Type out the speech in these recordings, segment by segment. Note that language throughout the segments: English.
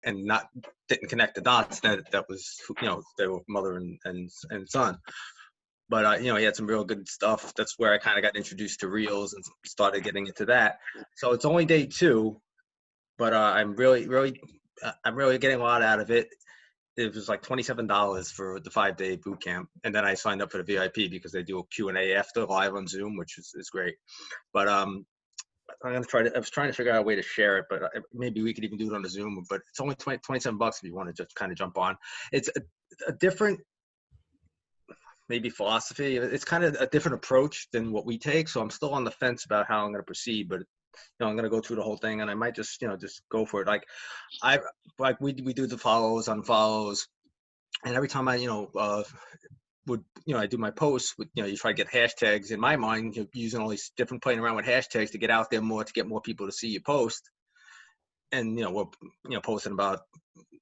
and not didn't connect the dots that was, they were mother and son. But he had some real good stuff. That's where I kind of got introduced to reels and started getting into that. So it's only day 2, but I'm really getting a lot out of it. It was like $27 for the 5-day boot camp, and then I signed up for the VIP because they do a Q&A after live on Zoom, which is great. But I'm gonna try to. I was trying to figure out a way to share it, but maybe we could even do it on the Zoom. But it's only $27 if you want to just kind of jump on. It's a different, maybe, philosophy. It's kind of a different approach than what we take. So I'm still on the fence about how I'm going to proceed. But I'm going to go through the whole thing, and I might just just go for it. We do the follows, unfollows, and every time I I do my posts with, you try to get hashtags. In my mind, you're using all these different, playing around with hashtags to get out there more, to get more people to see your post. And we're posting about,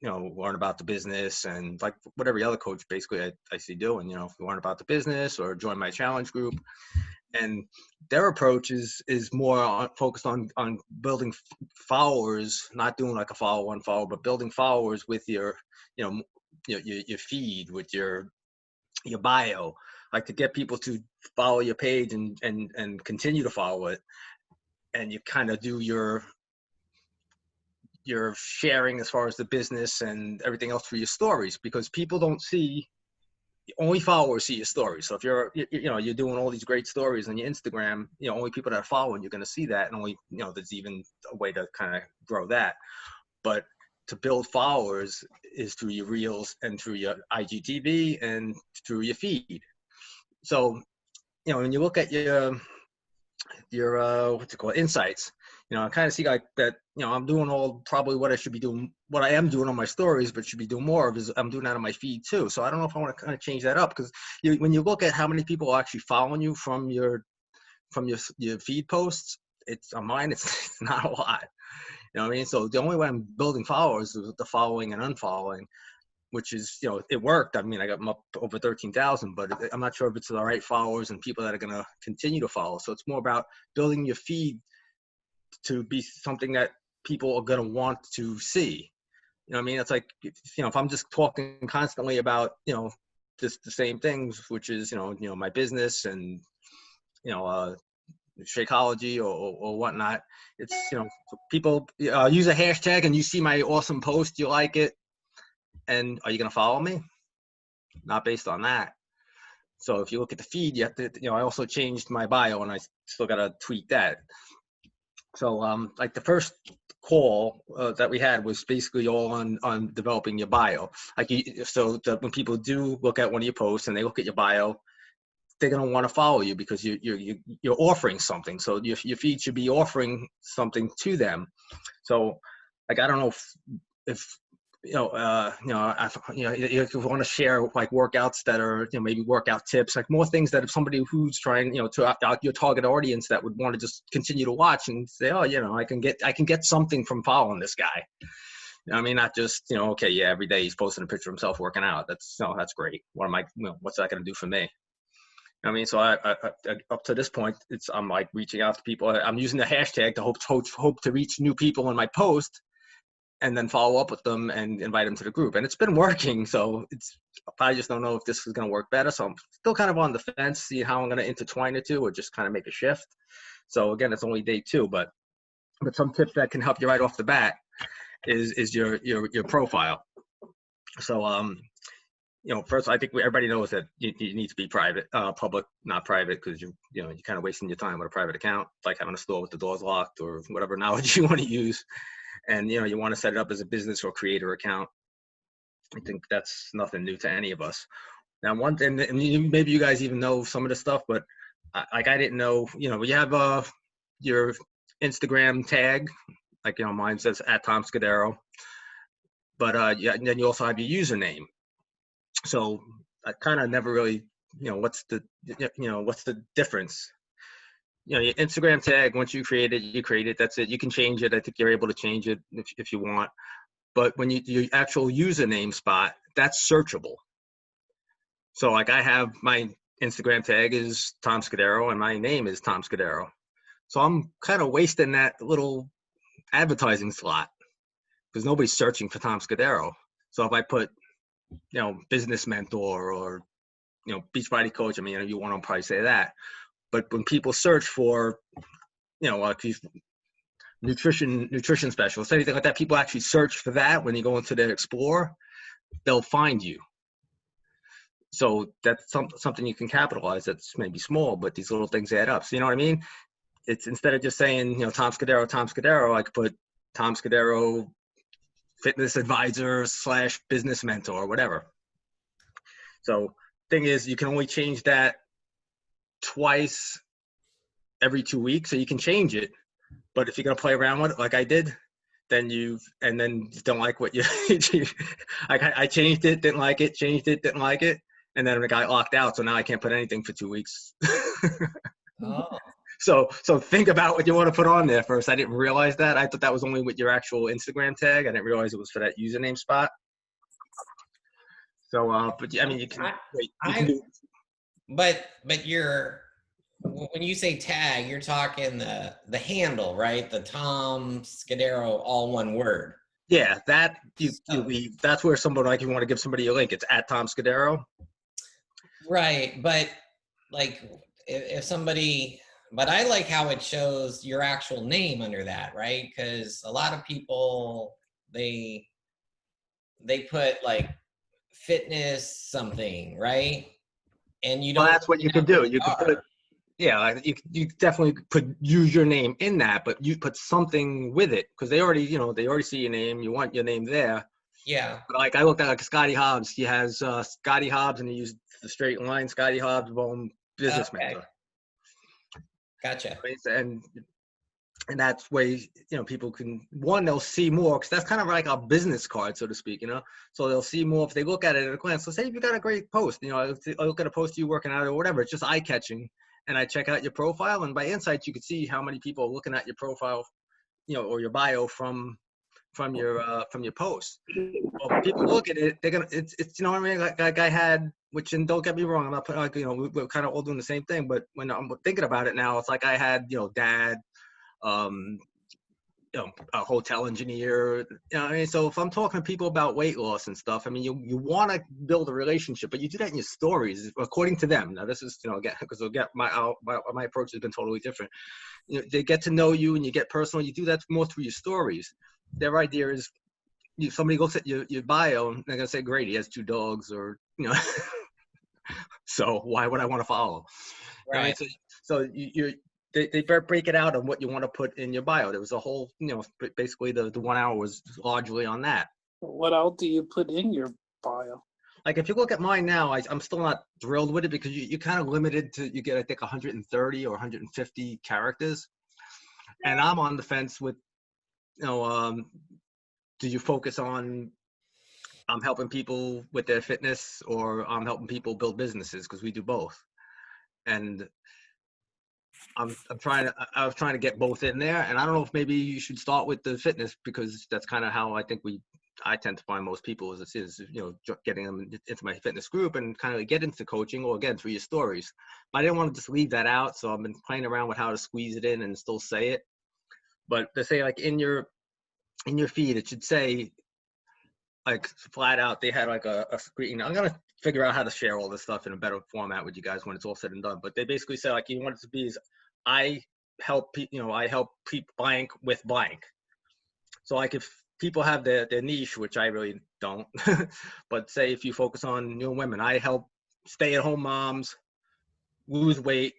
learn about the business, and like what every other coach basically I see doing. If you learn about the business or join my challenge group. And their approach is more focused on building followers, not doing like a follow one follow, but building followers with your your feed, with your bio, like to get people to follow your page and continue to follow it. And you kind of do your sharing as far as the business and everything else through your stories, because people don't see, only followers see your stories. So if you're doing all these great stories on your Instagram, only people that are following you're going to see that, and only there's even a way to kind of grow that. But to build followers is through your reels and through your IGTV and through your feed. So when you look at your what's it called, insights, I kind of see like that, I'm doing all probably what I should be doing, what I am doing on my stories, but should be doing more of is I'm doing that on my feed too. So I don't know if I want to kind of change that up, because when you look at how many people are actually following you from your feed posts, it's on mine, it's not a lot. You know what I mean? So the only way I'm building followers is with the following and unfollowing, which is, it worked. I mean, I got them up over 13,000, but I'm not sure if it's the right followers and people that are going to continue to follow. So it's more about building your feed to be something that people are going to want to see. You know what I mean? It's like, if I'm just talking constantly about, just the same things, which is, my business and, Shakeology or whatnot. It's, people use a hashtag and you see my awesome post, you like it, and are you going to follow me? Not based on that. So if you look at the feed, you have to, I also changed my bio, and I still got to tweak that. So like the first call that we had was basically all on developing your bio. Like so that when people do look at one of your posts and they look at your bio, they're going to want to follow you because you're offering something. So your feed should be offering something to them. So like, I don't know if you want to share like workouts that are, maybe workout tips, like more things that if somebody who's trying, to out your target audience that would want to just continue to watch and say, oh, I can get something from following this guy. I mean, not just, okay, yeah, every day he's posting a picture of himself working out. That's great. What am I, what's that going to do for me? I mean, so I up to this point, I'm like reaching out to people. I'm using the hashtag to hope to reach new people in my post, and then follow up with them and invite them to the group. And it's been working. So I just don't know if this is going to work better. So I'm still kind of on the fence, see how I'm going to intertwine the two or just kind of make a shift. So again, it's only day 2, but some tips that can help you right off the bat is your profile. So, first, I think everybody knows that you need to be private, public, not private, because you're kind of wasting your time with a private account, like having a store with the doors locked or whatever knowledge you want to use. And, you want to set it up as a business or creator account. I think that's nothing new to any of us. Now, one thing, and maybe you guys even know some of the stuff, but I didn't know, you have your Instagram tag, like, mine says @TomScudero, but yeah, and then you also have your username. So I kind of never really, what's the difference? Your Instagram tag, once you create it, you create it. That's it. You can change it. I think you're able to change it if you want. But when your actual username spot, that's searchable. So like I have my Instagram tag is Tom Scudero and my name is Tom Scudero. So I'm kind of wasting that little advertising slot. because nobody's searching for Tom Scudero. So if I put, business mentor or, Beachbody coach, I mean, you want to probably say that. But when people search for, like these nutrition specialists, anything like that, people actually search for that. When you go into the Explore, they'll find you. So that's something you can capitalize. That's maybe small, but these little things add up. So you know what I mean? It's instead of just saying, Tom Scudero, I could put Tom Scudero fitness advisor / business mentor or whatever. So thing is, you can only change that twice every 2 weeks. So you can change it. But if you're going to play around with it like I did, then then don't like what you, I changed it, didn't like it, changed it, didn't like it. And then it got locked out. So now I can't put anything for 2 weeks. Oh. So think about what you want to put on there first. I didn't realize that. I thought that was only with your actual Instagram tag. I didn't realize it was for that username spot. So, but I mean, you can do. But when you say tag, you're talking the handle, right? The Tom Scudero, all one word. Yeah, that you leave. That's where somebody, like, you want to give somebody a link. It's at Tom Scudero. Right, but like if somebody, but I like how it shows your actual name under that, right? Because a lot of people they put like fitness something, right? And you don't. Well, that's what you can do. You can put, you definitely could use your name in that, but you put something with it because they already see your name. You want your name there. Yeah. But like I looked at like Scotty Hobbs. He has Scotty Hobbs, and he used the straight line Scotty Hobbs business mentor. Gotcha. And that's way, people can, they'll see more because that's kind of like a business card, so to speak, so they'll see more if they look at it at a glance. So say if you got a great post, I look at a post of you working out or whatever, it's just eye catching, and I check out your profile, and by insights you can see how many people are looking at your profile, or your bio from your post. Well, when people look at it, they're gonna, it's what I mean, like I had, which, and don't get me wrong, I'm not putting, like, we're kind of all doing the same thing, but when I'm thinking about it now, it's like I had, dad, a hotel engineer, I mean, so if I'm talking to people about weight loss and stuff, I mean, you want to build a relationship, but you do that in your stories, according to them. Now this is, again, because my approach has been totally different. They get to know you and you get personal. You do that more through your stories. Their idea is, somebody looks at your bio and they're gonna say, great, he has 2 dogs, or so why would I want to follow? Right. So they break it out on what you want to put in your bio. There was a whole, basically the 1 hour was largely on that. What else do you put in your bio? Like if you look at mine now, I'm still not thrilled with it because you kind of limited to, you get, I think, 130 or 150 characters. And I'm on the fence with, do you focus on, I'm helping people with their fitness, or I'm helping people build businesses, because we do both. And I was trying to get both in there, and I don't know if maybe you should start with the fitness, because that's kind of how I think I tend to find most people is getting them into my fitness group and kind of get into coaching, or again through your stories. But I didn't want to just leave that out, so I've been playing around with how to squeeze it in and still say it. But they say, like, in your feed, it should say, like, flat out, they had like a screen. I'm gonna figure out how to share all this stuff in a better format with you guys when it's all said and done. But they basically say, like, you want it to be, I help people, blank with blank. So like if people have their niche, which I really don't, but say if you focus on women, I help stay-at-home moms lose weight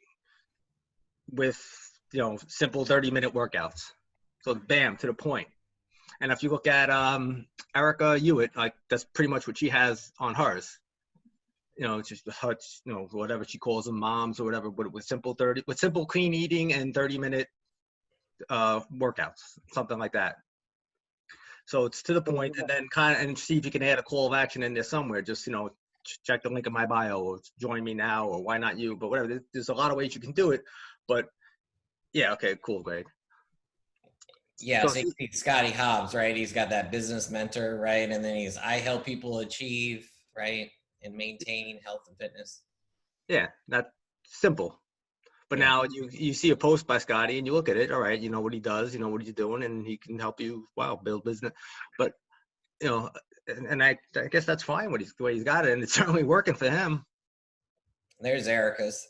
with simple 30-minute workouts. So bam, to the point. And if you look at Erica Hewitt, like, that's pretty much what she has on hers. Just whatever she calls them, moms or whatever, but with simple clean eating and 30-minute workouts, something like that. So it's to the point, and then and see if you can add a call of action in there somewhere. Just check the link in my bio, or join me now, or why not you? But whatever. There's a lot of ways you can do it. But yeah, okay, cool, Greg. Yeah, so you see Scotty Hobbs, right? He's got that business mentor, right? And then I help people achieve, right, and maintain health and fitness. Yeah, that's simple. But Yeah. now you see a post by Scotty and you look at it, all right, you know what he does, you know what he's doing, and he can help you, wow, build business. But, you know, and I guess that's fine the way he's got it, and it's certainly working for him. There's Erica's.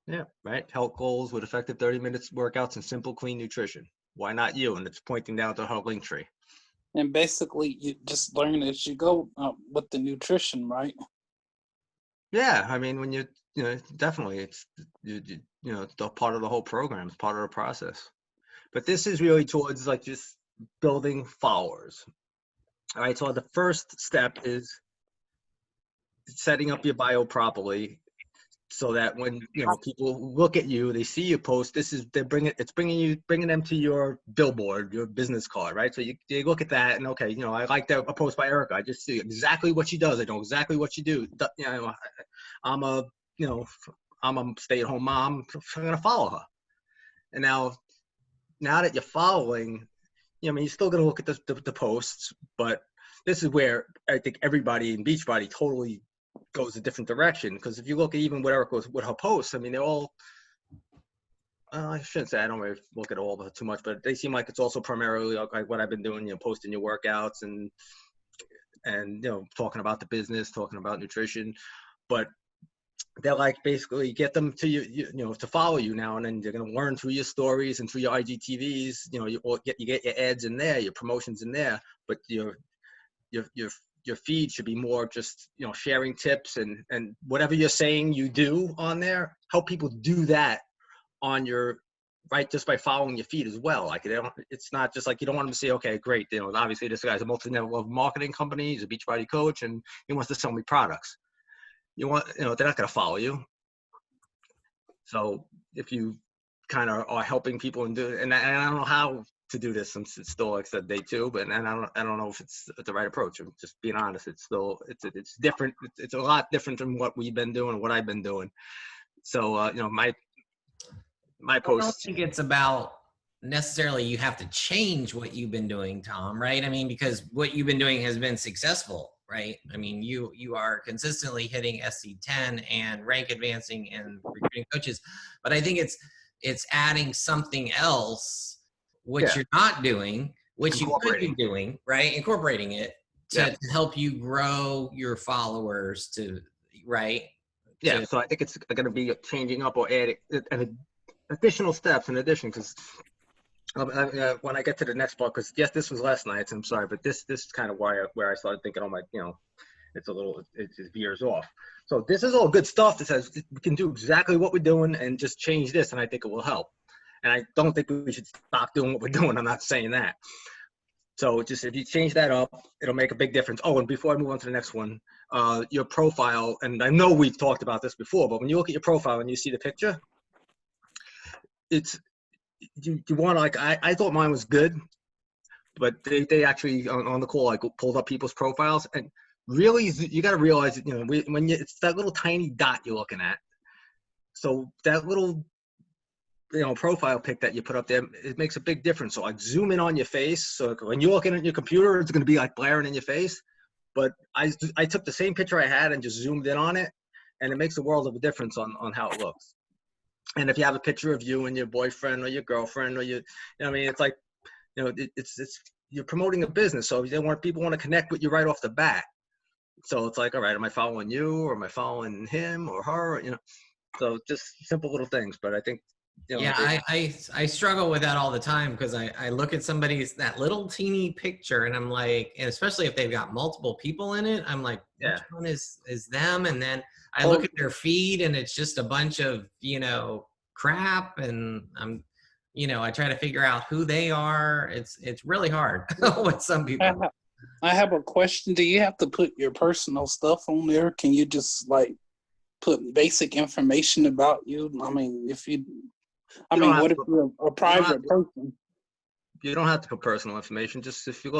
Yeah, right. Health goals with effective 30 minutes workouts and simple, clean nutrition. Why not you? And it's pointing down to her link tree. And basically, you just learn as you go with the nutrition, right? Yeah, I mean, when you know, definitely, it's you know, it's the part of the whole program. It's part of the process. But this is really towards like just building followers. All right. So the first step is setting up your bio properly, so that when you know people look at you, they see you post. It's bringing them to your billboard, your business card, right? So you look at that and okay, you know, I like that a post by Erica. I just see exactly what she does. I know exactly what she do. You know, I'm a you know I'm a stay-at-home mom. I'm gonna follow her. And now that you're following, you know, I mean, you're still gonna look at the posts, but this is where I think everybody in Beachbody totally goes a different direction. Because if you look at even what Erica with her posts, I mean, they're all, I shouldn't say I don't really look at all of it too much, but they seem like it's also primarily like what I've been doing, you know, posting your workouts and you know, talking about the business, talking about nutrition. But they're like basically get them to you know, to follow you now, and then they're going to learn through your stories and through your IGTVs. You know, you get your ads in there, your promotions in there, but your feed should be more just, you know, sharing tips and whatever you're saying you do on there, help people do that on your right, just by following your feed as well. Like it's not just like you don't want them to say, okay, great, you know, obviously this guy's a multi-level marketing company, he's a Beachbody coach, and he wants to sell me products. You know, they're not going to follow you. So if you kind of are helping people and and I don't know how to do this since it's still, like I said, day 2, but I don't know if it's the right approach. I'm just being honest. It's still, it's different. It's a lot different than what we've been doing and what I've been doing. So, you know, my I don't posts. think it's about necessarily you have to change what you've been doing, Tom, right? I mean, because what you've been doing has been successful, right? I mean, you are consistently hitting SC10 and rank advancing and recruiting coaches, but I think it's adding something else which you're not doing, which you could be doing, right? Incorporating it to help you grow your followers to, right? Yeah, so I think it's going to be changing up or adding additional steps in addition, because when I get to the next part, because yes, this was last night, so I'm sorry, but this is kind of where I started thinking, oh my, you know, it veers off. So this is all good stuff that says we can do exactly what we're doing and just change this, and I think it will help. And I don't think we should stop doing what we're doing. I'm not saying that. So just if you change that up, it'll make a big difference. Oh, and before I move on to the next one, your profile, and I know we've talked about this before, but when you look at your profile and you see the picture, it's you want to, like, I thought mine was good, but they actually on the call, like, pulled up people's profiles, and really you got to realize that, you know, when it's that little tiny dot you're looking at. So that little, you know, profile pic that you put up there, it makes a big difference. So like zoom in on your face. So when you're looking at your computer, it's going to be like blaring in your face. But I took the same picture I had and just zoomed in on it, and it makes a world of a difference on how it looks. And if you have a picture of you and your boyfriend or your girlfriend or you know, I mean, it's like, you know, it's you're promoting a business, so people want to connect with you right off the bat. So it's like, all right, am I following you or am I following him or her? You know, so just simple little things. But I think, you know, yeah, I struggle with that all the time, because I look at that little teeny picture and I'm like, and especially if they've got multiple people in it, I'm like, which one is them? And then I look at their feed and it's just a bunch of, you know, crap, and I'm, you know, I try to figure out who they are. It's really hard with some people. I have a question. Do you have to put your personal stuff on there? Can you just like put basic information about you? I mean, what if you're a private person? You don't have to put personal information. Just if you go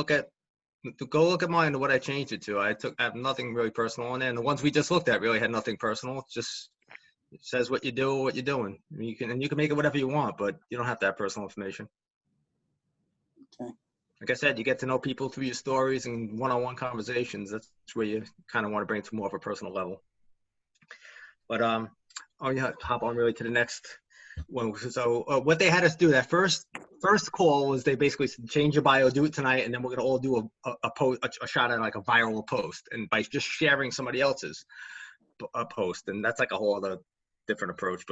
look at mine, what I changed it to. I have nothing really personal on there. And the ones we just looked at really had nothing personal. It's just, it says what you do, what you're doing. You can make it whatever you want, but you don't have to have personal information. Okay. like I said, you get to know people through your stories and one-on-one conversations. That's where you kind of want to bring it to more of a personal level. But oh yeah, hop on really to the next one. So what they had us do, that first call was they basically said, change your bio, do it tonight, and then we're gonna all do a post, a shot at like a viral post, and by just sharing somebody else's post, and that's like a whole other different approach.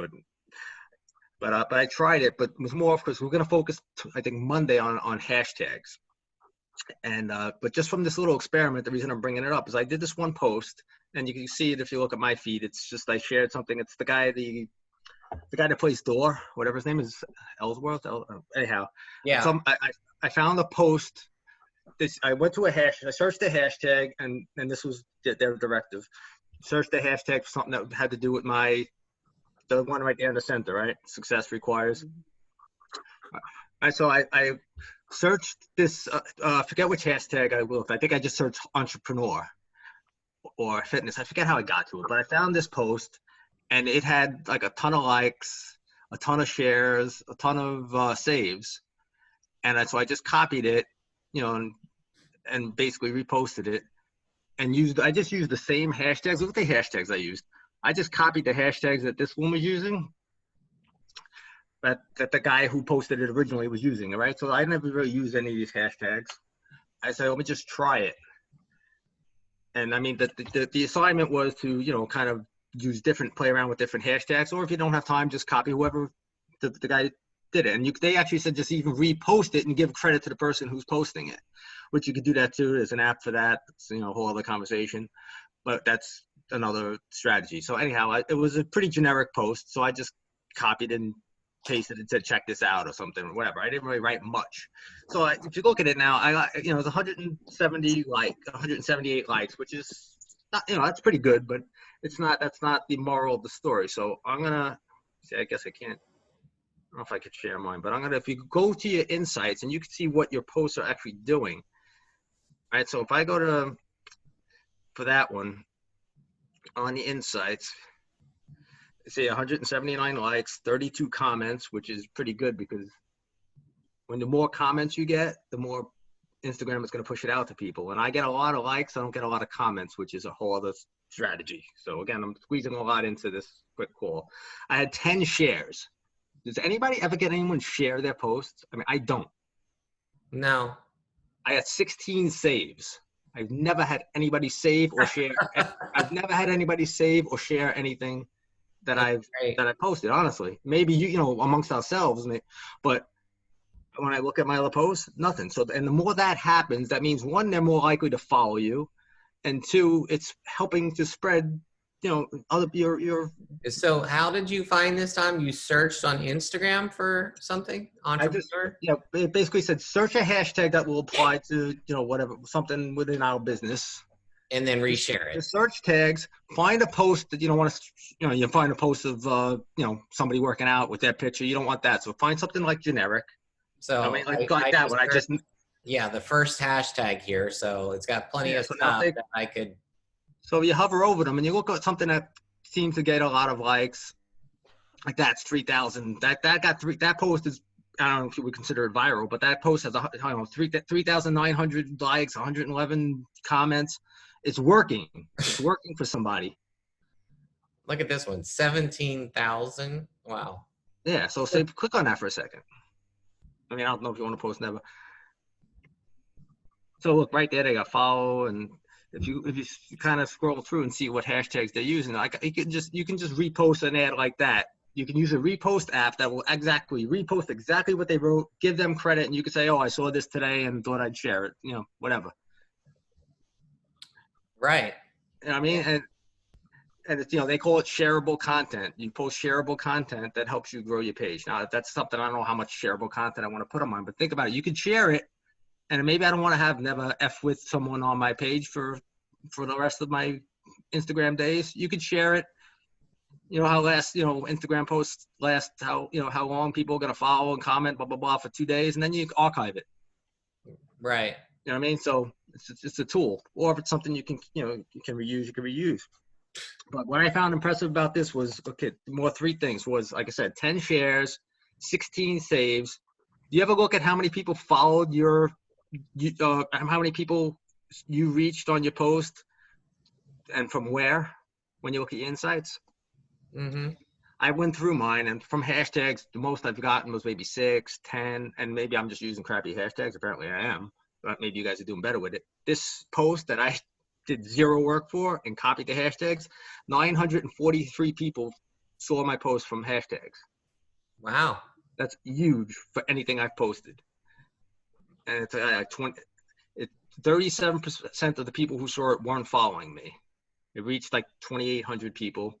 But I tried it, but it was more because we're gonna focus, I think, Monday on hashtags. And but just from this little experiment, the reason I'm bringing it up is I did this one post, and you can see it if you look at my feed. It's just I shared something. It's the guy that plays Thor, whatever his name is, Ellsworth. Anyhow, Yeah. So I found a post. I went to a hash. I searched the hashtag, and this was their directive. Search the hashtag for something that had to do with the one right there in the center, right? Success requires. So I searched this. I forget which hashtag I will. I think I just searched entrepreneur or fitness. I forget how I got to it, but I found this post, and it had like a ton of likes, a ton of shares, a ton of saves, and so I just copied it, and basically reposted it, and I just used the same hashtags. Look at the hashtags I used. I just copied the hashtags that this one was using, that the guy who posted it originally was using, right? So I never really used any of these hashtags. I said, let me just try it. And I mean, the assignment was to, kind of play around with different hashtags, or if you don't have time, just copy whoever the guy did it. And they actually said just even repost it and give credit to the person who's posting it, which you could do that too. There's an app for that. It's, a whole other conversation, but that's another strategy. So anyhow, it was a pretty generic post. So I just copied and pasted and said, check this out or something or whatever. I didn't really write much. So if you look at it now, I got, it's 178 likes, which is not, that's pretty good, but that's not the moral of the story. So I'm going to see, I guess I can't, I don't know if I could share mine, but if you go to your insights and you can see what your posts are actually doing. All right. So if I go for that one on the insights, see 179 likes, 32 comments, which is pretty good because when the more comments you get, the more Instagram is going to push it out to people. And I get a lot of likes, I don't get a lot of comments, which is a whole other strategy. So again, I'm squeezing a lot into this quick call. I had 10 shares. Does anybody ever get anyone share their posts? I mean, I don't. No. I had 16 saves. I've never had anybody save or share. I've never had anybody save or share anything that I posted, honestly. Maybe amongst ourselves, but when I look at my other posts, nothing. So, and the more that happens, that means one, they're more likely to follow you, and two, it's helping to spread, other your. So, how did you find this time? You searched on Instagram for something, entrepreneur? It basically said search a hashtag that will apply to whatever, something within our business. And then reshare it. The search tags, find a post that you don't want to, you find a post of, somebody working out with their picture. You don't want that. So find something like generic. So I mean, like that one. Yeah, the first hashtag here. So it's got plenty of stuff that I could. So you hover over them and you look at something that seems to get a lot of likes. Like that's 3,000. That post is, I don't know if you would consider it viral, but that post has 3,900 likes, 111 comments. It's working. It's working for somebody. Look at this one, 17,000. Wow. Yeah. So click on that for a second. I mean, I don't know if you want to post never. So look right there, they got follow, and if you kind of scroll through and see what hashtags they're using, you can just repost an ad like that. You can use a repost app that will repost exactly what they wrote, give them credit, and you can say, oh, I saw this today and thought I'd share it, whatever. Right. You know what I mean? And it's, they call it shareable content. You post shareable content that helps you grow your page. Now, if that's something, I don't know how much shareable content I want to put on mine, but think about it. You can share it, and maybe I don't want to never F with someone on my page for the rest of my Instagram days. You could share it. How Instagram posts last, how long people are going to follow and comment, blah, blah, blah, for 2 days, and then you archive it. Right. You know what I mean? So it's a tool. Or if it's something you can reuse, you can reuse. But what I found impressive about this was, three things was, like I said, 10 shares, 16 saves. Do you ever look at how many people followed your how many people you reached on your post and from where when you look at your insights? Mm-hmm. I went through mine, and from hashtags, the most I've gotten was maybe 6, 10, and maybe I'm just using crappy hashtags. Apparently I am, but maybe you guys are doing better with it. This post that I did zero work for and copied the hashtags, 943 people saw my post from hashtags. Wow. That's huge for anything I've posted. And it's 37% of the people who saw it weren't following me. It reached like 2,800 people.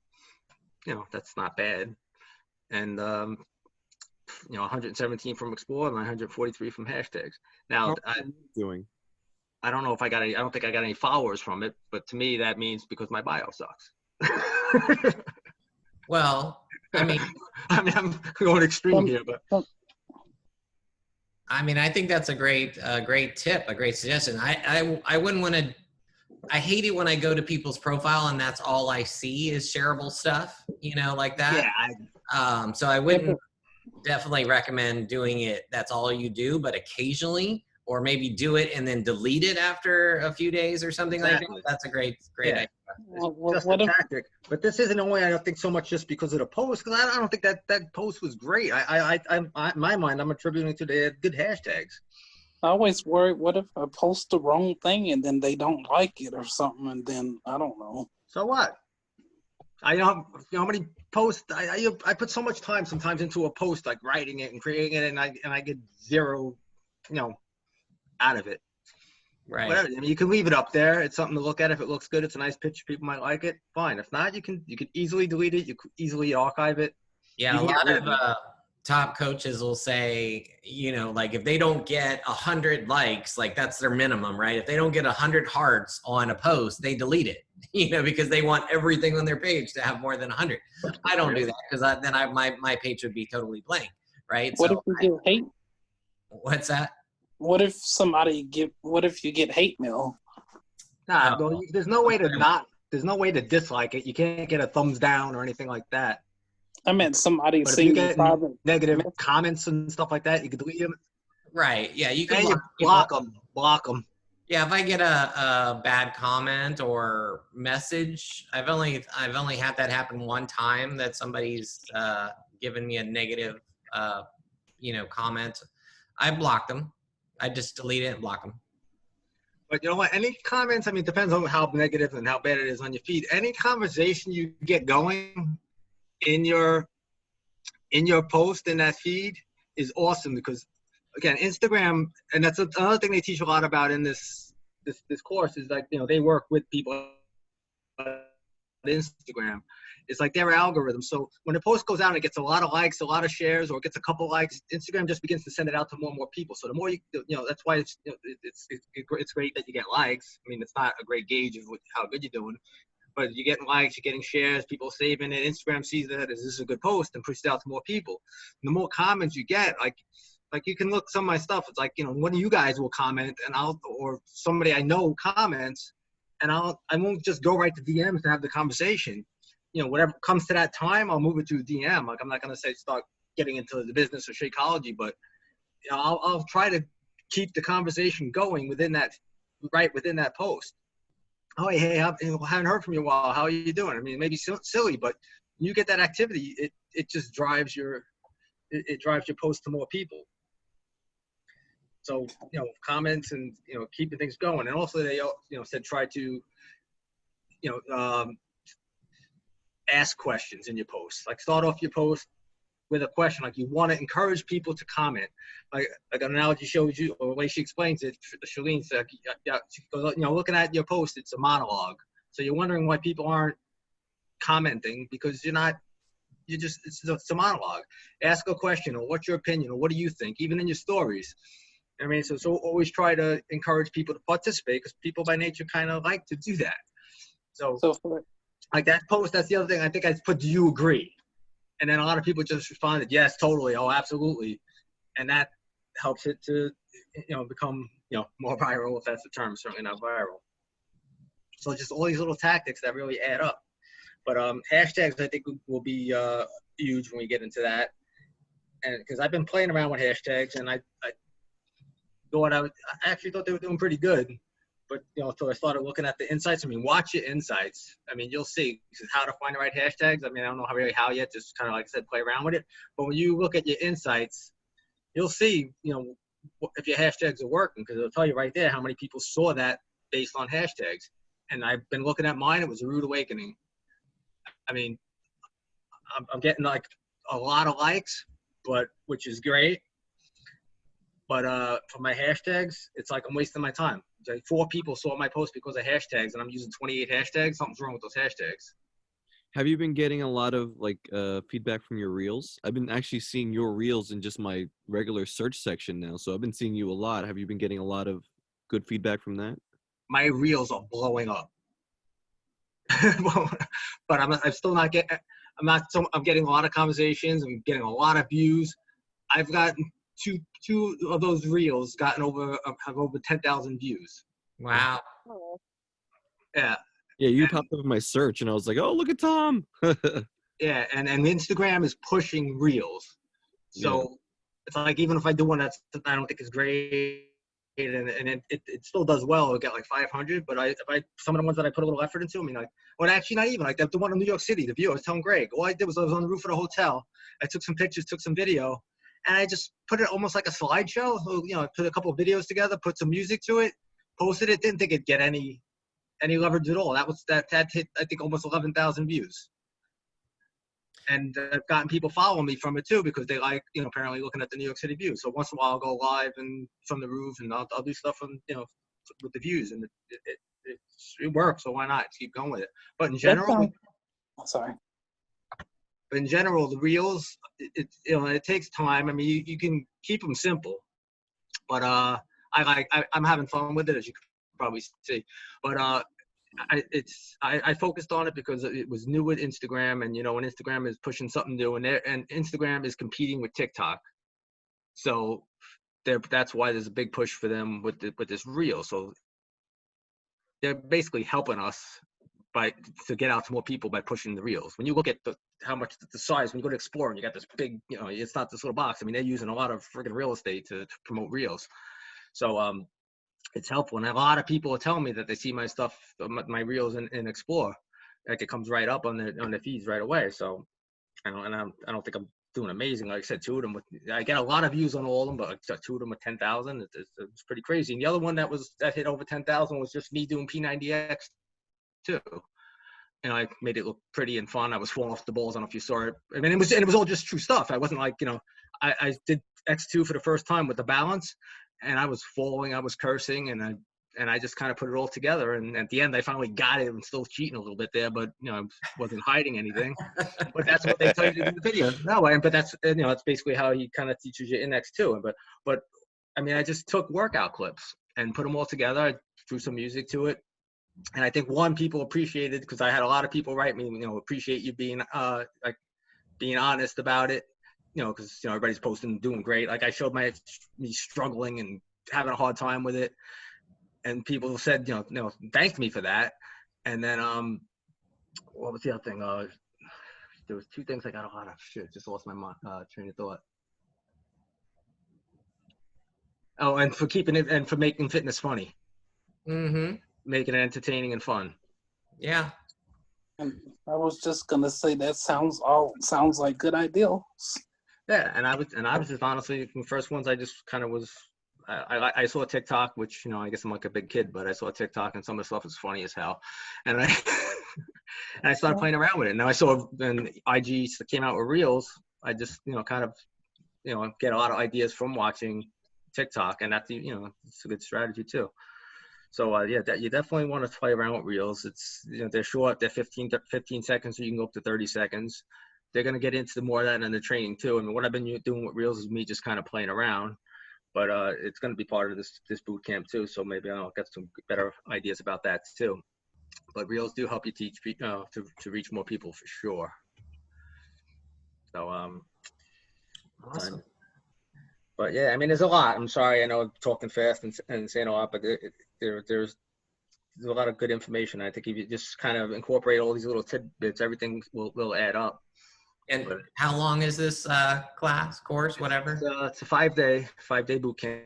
That's not bad. And 117 from Explore, 943 from hashtags. Now, I don't know if I don't think I got any followers from it, but to me that means because my bio sucks. Well, I mean, I'm going extreme here, but I mean, I think that's a great tip, a great suggestion. I wouldn't want to. I hate it when I go to people's profile and that's all I see is shareable stuff, like that. Yeah. So I wouldn't definitely recommend doing it. That's all you do, but occasionally, or maybe do it and then delete it after a few days or something like that. That's a great idea. Just a tactic, but this isn't only, I don't think, so much just because of the post, because I don't think that post was great. I in my mind, I'm attributing it to the good hashtags. I always worry, what if I post the wrong thing and then they don't like it or something, and then I don't know. So what? I know how many posts I put so much time sometimes into a post, like writing it and creating it, and I get zero, out of it. Right. Whatever. I mean, you can leave it up there. It's something to look at. If it looks good, it's a nice picture. People might like it. Fine. If not, you can easily delete it. You could easily archive it. Yeah, a lot of top coaches will say, like if they don't get 100 likes, like that's their minimum, right? If they don't get 100 hearts on a post, they delete it, because they want everything on their page to have more than 100. I don't do that because then my page would be totally blank, right? What if you get hate? What's that? What if you get hate mail? Well, there's no way to dislike it. You can't get a thumbs down or anything like that. I meant somebody saying negative comments and stuff like that. You can delete them. Right. Yeah. You can block them. Yeah. If I get a bad comment or message, I've only had that happen one time, that somebody's given me a negative, comment. I block them. I just delete it and block them. But you know what? Any comments, I mean, it depends on how negative and how bad it is on your feed. Any conversation you get going in your post in that feed is awesome, because again, Instagram, and that's another thing they teach a lot about in this course, is like, they work with people on Instagram. It's like their algorithm. So when a post goes out and it gets a lot of likes, a lot of shares, or it gets a couple likes, Instagram just begins to send it out to more and more people. So the more that's why it's great that you get likes. I mean, it's not a great gauge of how good you're doing, but you're getting likes, you're getting shares, people saving it. Instagram sees that as this is a good post and pushes it out to more people. And the more comments you get, like you can look some of my stuff. It's like, one of you guys will comment, and or somebody I know comments, and I won't just go right to DMs to have the conversation. Whatever comes to that time, I'll move it to a DM. Like, I'm not going to say start getting into the business of Shakeology, but I'll try to keep the conversation going within that post. Oh, hey, I haven't heard from you in a while. How are you doing? I mean, it may be silly, but when you get that activity, it just drives your post to more people. So, comments and, keeping things going. And also they, said try to, ask questions in your post. Like, start off your post with a question. Like, you want to encourage people to comment. Like an analogy shows you, or the way she explains it, Shalene said, she goes, looking at your post, it's a monologue. So you're wondering why people aren't commenting, because it's a monologue. Ask a question, or what's your opinion, or what do you think, even in your stories. I mean, so always try to encourage people to participate, because people by nature kind of like to do that. So like that post, that's the other thing. I think I put, do you agree? And then a lot of people just responded, yes, totally. Oh, absolutely. And that helps it to, become, more viral, if that's the term. Certainly not viral. So just all these little tactics that really add up. But hashtags, I think, will be huge when we get into that. And because I've been playing around with hashtags, and I actually thought they were doing pretty good. But, so I started looking at the insights. I mean, watch your insights. I mean, you'll see how to find the right hashtags. I mean, I don't know how yet, just kind of like I said, play around with it. But when you look at your insights, you'll see, if your hashtags are working, because it'll tell you right there how many people saw that based on hashtags. And I've been looking at mine. It was a rude awakening. I mean, I'm getting like a lot of likes, which is great. But for my hashtags, it's like I'm wasting my time. It's like 4 people saw my post because of hashtags, and I'm using 28 hashtags. Something's wrong with those hashtags. Have you been getting a lot of feedback from your reels? I've been actually seeing your reels in just my regular search section now, so I've been seeing you a lot. Have you been getting a lot of good feedback from that? My reels are blowing up, but I'm still not getting. I'm getting a lot of conversations. I'm getting a lot of views. I've gotten two of those reels have over 10,000 views. Wow. Yeah. Yeah, you popped up in my search, and I was like, "Oh, look at Tom." Yeah, and Instagram is pushing reels, so it's like even if I do one that I don't think is great, and it still does well, it'll get like 500. But if I some of the ones that I put a little effort into, I mean, like, well, actually not even like the one in New York City, the view. I was telling Greg, all I did was I was on the roof of the hotel. I took some pictures, took some video, and I just put it almost like a slideshow. So, I put a couple of videos together, put some music to it, posted it. Didn't think it'd get any leverage at all. That hit, I think, almost 11,000 views. And I've gotten people following me from it too, because they like, apparently looking at the New York City view. So once in a while I'll go live and from the roof, and I'll do stuff from, with the views, and it works. So why not keep going with it? But in general, But in general, the reels, it takes time. I mean, you can keep them simple, but I'm having fun with it, as you can probably see. But I focused on it because it was new with Instagram, and when Instagram is pushing something new, and Instagram is competing with TikTok, so that's why there's a big push for them with this reel. So they're basically helping us to get out to more people by pushing the reels. When you look at how much the size, when you go to Explore and you got this big, it's not this little box. I mean, they're using a lot of freaking real estate to promote reels. So it's helpful. And a lot of people are telling me that they see my stuff, my reels in Explore, like it comes right up on the feeds right away. So I don't think I'm doing amazing. Like I said, 2 of them, I get a lot of views on all of them, but 2 of them with 10,000, it's pretty crazy. And the other one that hit over 10,000 was just me doing P90X too. I made it look pretty and fun. I was falling off the balls. I don't know if you saw it. I mean, it was all just true stuff. I wasn't like, I did X2 for the first time with the balance, and I was falling, I was cursing, and I just kind of put it all together. And at the end, I finally got it. I'm still cheating a little bit there, but I wasn't hiding anything. But that's what they tell you to do in the video. No way. But that's that's basically how he kind of teaches you in X2. But I mean, I just took workout clips and put them all together. I threw some music to it. And I think people appreciated, because I had a lot of people write me, appreciate you being being honest about it, because everybody's posting doing great. Like I showed me struggling and having a hard time with it, and people said thanked me for that. And then what was the other thing? There was 2 things I got a lot of. Shit, just lost my train of thought. Oh, and for keeping it and for making fitness funny. Mm-hmm. Making it entertaining and fun. Yeah. And I was just gonna say that sounds like good ideals. Yeah, and I was just honestly, the first ones I just kind of was. I saw TikTok, which I guess I'm like a big kid, but I saw TikTok and some of the stuff is funny as hell, and I started playing around with it. Now I saw when IG came out with Reels, I just kind of get a lot of ideas from watching TikTok, and that's it's a good strategy too. So yeah, you definitely want to play around with reels. It's they're short, they're 15 seconds, so you can go up to 30 seconds. They're gonna get into more of that in the training too. I mean, what I've been doing with reels is me just kind of playing around, but it's gonna be part of this boot camp too. So maybe I'll get some better ideas about that too. But reels do help you teach to reach more people for sure. So awesome. But yeah, I mean, there's a lot. I'm sorry, I know I'm talking fast and saying a lot, but there's a lot of good information. I think if you just kind of incorporate all these little tidbits, everything will add up. And how long is this course, whatever? It's a 5-day boot camp.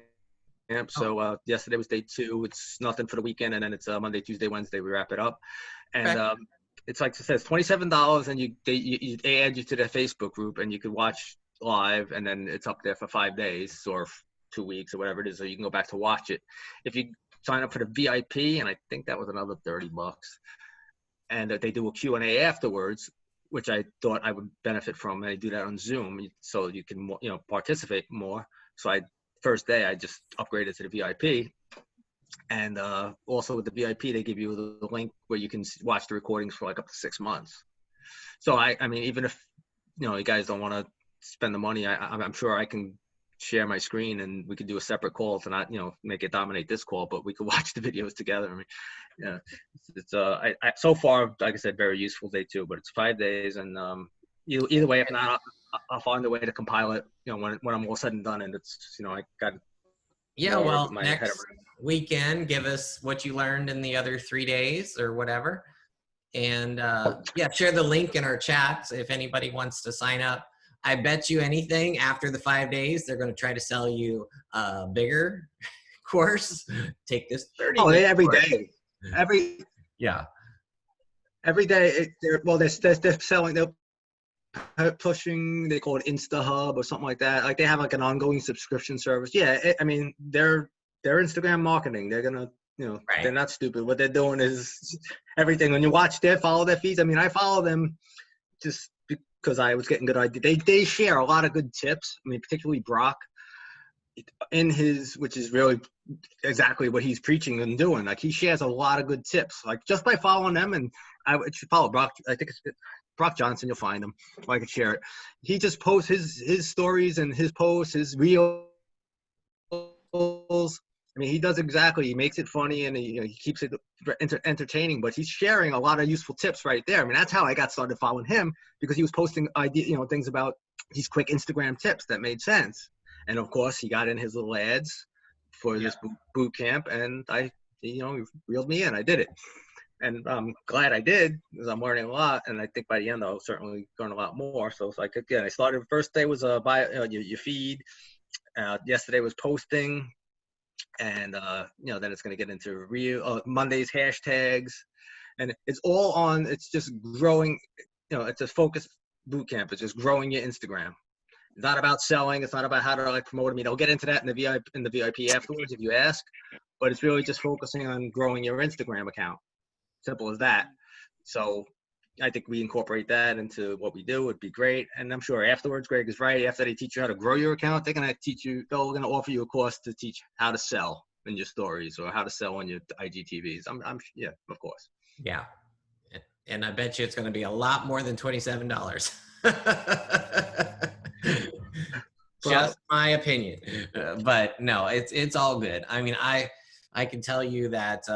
So yesterday was day 2. It's nothing for the weekend, and then it's Monday, Tuesday, Wednesday. We wrap it up, and it's like it says $27, and they add you to their Facebook group, and you can watch live, and then it's up there for 5 days or 2 weeks or whatever it is, so you can go back to watch it. If you sign up for the VIP, and I think that was another $30, and they do a Q&A afterwards, which I thought I would benefit from, and they do that on Zoom, so you can participate more. So first day I just upgraded to the VIP, and also with the VIP they give you the link where you can watch the recordings for like up to 6 months. So I mean, even if you guys don't want to spend the money, I'm sure I can share my screen and we could do a separate call to not make it dominate this call, but we could watch the videos together. I mean, it's so far, like I said, very useful day 2, but it's 5 days, and either way, if not, I'll find a way to compile it when I'm all said and done, and it's I got well, next weekend give us what you learned in the other 3 days or whatever, and share the link in our chat if anybody wants to sign up. I bet you anything after the 5 days, they're going to try to sell you a bigger course. Take this 30. Oh, every day. Every day. They're selling. They're pushing. They call it InstaHub or something like that. Like they have like an ongoing subscription service. Yeah, I mean, they're Instagram marketing. They're gonna, they're not stupid. What they're doing is everything. When you watch follow their feeds. I mean, I follow them just because I was getting good ideas. They share a lot of good tips. I mean, particularly Brock, which is really exactly what he's preaching and doing. Like he shares a lot of good tips. Like just by following them, and I should follow Brock. I think it's Brock Johnson. You'll find him. Or I could share it. He just posts his stories and his posts, his reels. I mean, he does exactly. He makes it funny and he keeps it entertaining. But he's sharing a lot of useful tips right there. I mean, that's how I got started following him, because he was posting things about these quick Instagram tips that made sense. And of course, he got in his little ads for this boot camp, and he reeled me in. I did it, and I'm glad I did, because I'm learning a lot. And I think by the end, I'll certainly learn a lot more. So it's like, again, I started. First day was your feed. Yesterday was posting. And then it's going to get into Monday's hashtags, and it's all on. It's just growing. It's a focused boot camp. It's just growing your Instagram. It's not about selling. It's not about how to promote. I mean, I'll get into that in the VIP afterwards if you ask. But it's really just focusing on growing your Instagram account. Simple as that. So I think we incorporate that into what we do. It'd be great. And I'm sure afterwards, Greg is right. After they teach you how to grow your account, they're going to offer you a course to teach how to sell in your stories or how to sell on your IGTVs. Yeah, of course. Yeah. And I bet you it's going to be a lot more than $27. Just my opinion. But no, it's all good. I mean, I can tell you that,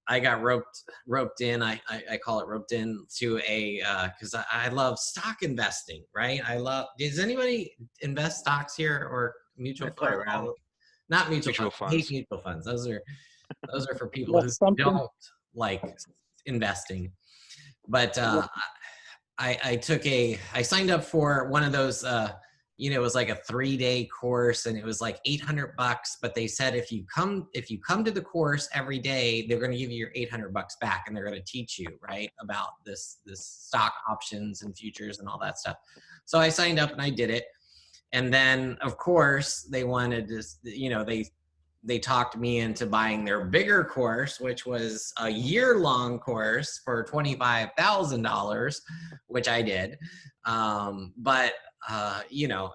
I got roped in. I call it roped in to because I love stock investing, right? Does anybody invest stocks here or mutual funds? Not mutual funds. I hate mutual funds. Those are for people who don't like investing. But I signed up for one of those, it was like a 3-day course, and it was like $800, but they said if you come to the course every day, they're going to give you your $800 back, and they're going to teach you about this stock options and futures and all that stuff. So I signed up and I did it. And then of course they wanted to, they talked me into buying their bigger course, which was a year-long course for $25,000, which I did. But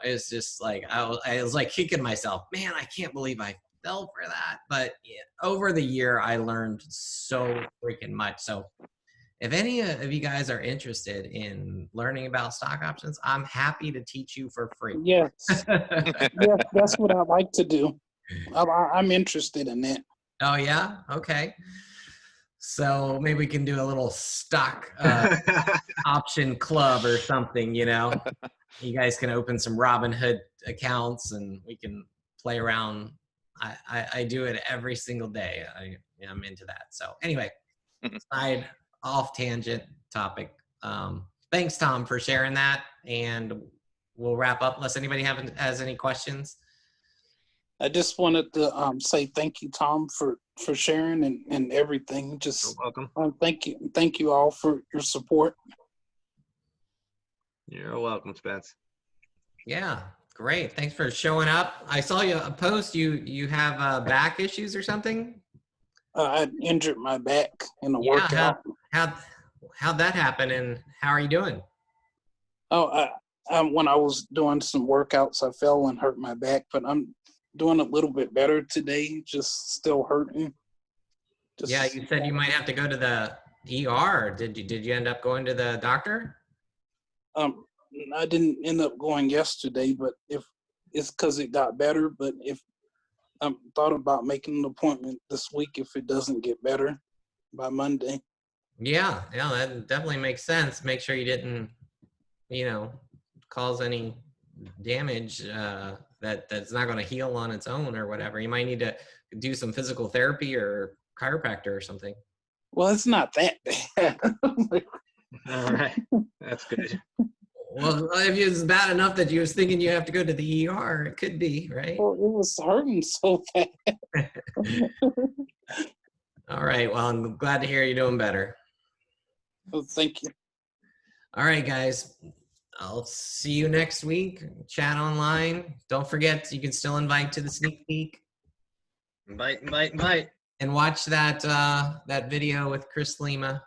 it's just like, I was like kicking myself, man, I can't believe I fell for that. But over the year, I learned so freaking much. So if any of you guys are interested in learning about stock options, I'm happy to teach you for free. Yes. Yes, that's what I like to do. I'm interested in that. Oh yeah? Okay. So maybe we can do a little stock option club or something, You guys can open some Robinhood accounts and we can play around. I do it every single day. I'm into that. So anyway, side off tangent topic. Thanks, Tom, for sharing that. And we'll wrap up unless anybody has any questions. I just wanted to say thank you, Tom, for sharing and everything. You're Just welcome. thank you all for your support. You're welcome, Spence. Yeah, great. Thanks for showing up. I saw you a post. You have back issues or something? I injured my back in a Yeah. workout. How'd that happen, and how are you doing? Oh, when I was doing some workouts, I fell and hurt my back, but I'm doing a little bit better today. Just still hurting. Yeah, you said you might have to go to the ER. Did you end up going to the doctor? I didn't end up going yesterday, but if it's because it got better, but if I thought about making an appointment this week if it doesn't get better by Monday. Yeah, that definitely makes sense. Make sure you didn't, cause any damage that's not going to heal on its own or whatever. You might need to do some physical therapy or chiropractor or something. Well, it's not that bad. All right, that's good. Well, if it's bad enough that you was thinking you have to go to the ER, it could be, right? Well, it was hurting so bad. All right. Well, I'm glad to hear you're doing better. Well, thank you. All right, guys. I'll see you next week. Chat online. Don't forget, you can still invite to the sneak peek. Invite. And watch that that video with Chris Lima.